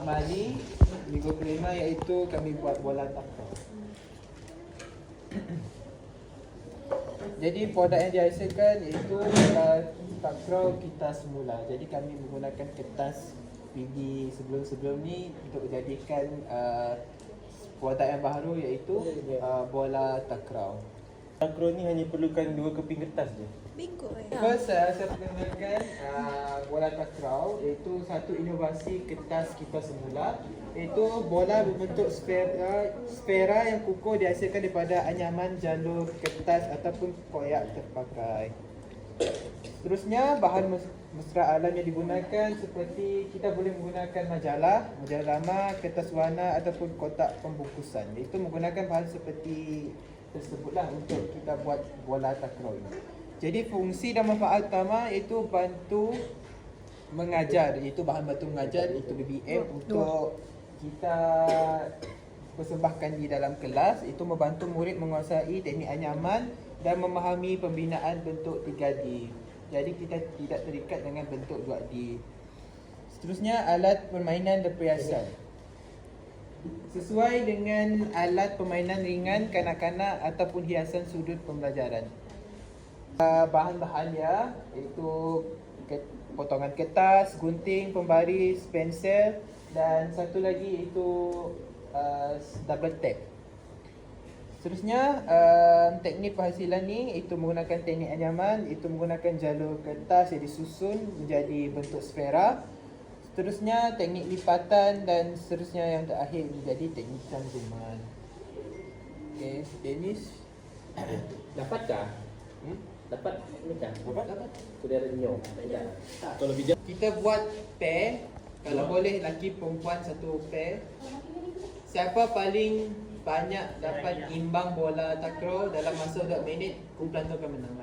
amali minggu kelima iaitu kami buat bola takraw. Jadi produk yang dihasilkan iaitu bola takraw kita semula. Jadi kami menggunakan kertas PD sebelum ni untuk jadikan produk yang baru iaitu bola takraw. Takraw ni hanya perlukan 2 keping kertas je. Bingo First, saya perkenalkan bola takraw iaitu satu inovasi kertas kita semula, iaitu bola berbentuk sfera yang kukuh dihasilkan daripada anyaman jalur kertas ataupun koyak terpakai. Seterusnya, bahan mesra alam yang digunakan seperti kita boleh menggunakan majalah lama, kertas warna ataupun kotak pembungkusan. Iaitu menggunakan bahan seperti tersebutlah untuk kita buat bola takraw ini. Jadi fungsi dan manfaat utama iaitu bantu mengajar, iaitu bahan bantu mengajar iaitu BBM untuk kita persembahkan di dalam kelas, itu membantu murid menguasai teknik anyaman dan memahami pembinaan bentuk 3D. Jadi kita tidak terikat dengan bentuk 2D. Seterusnya, alat permainan dan perhiasan. Sesuai dengan alat permainan ringan kanak-kanak ataupun hiasan sudut pembelajaran. Bahan-bahannya iaitu potongan kertas, gunting, pembaris, pensel dan satu lagi iaitu double tape. Seterusnya, teknik penghasilan ni iaitu menggunakan teknik anyaman, iaitu menggunakan jalur kertas yang disusun menjadi bentuk sfera. Seterusnya, teknik lipatan dan seterusnya yang terakhir menjadi teknik cantuman. Okey, Dennis. Dapatkah? Dapat ni kan? Dapat. Saudara Nyo. Tak. Kalau bijak Kita buat pair. Kalau boleh lelaki perempuan satu pair. Siapa paling banyak dapat imbang bola takraw dalam masa 2 minit, kumpulan tu akan menang.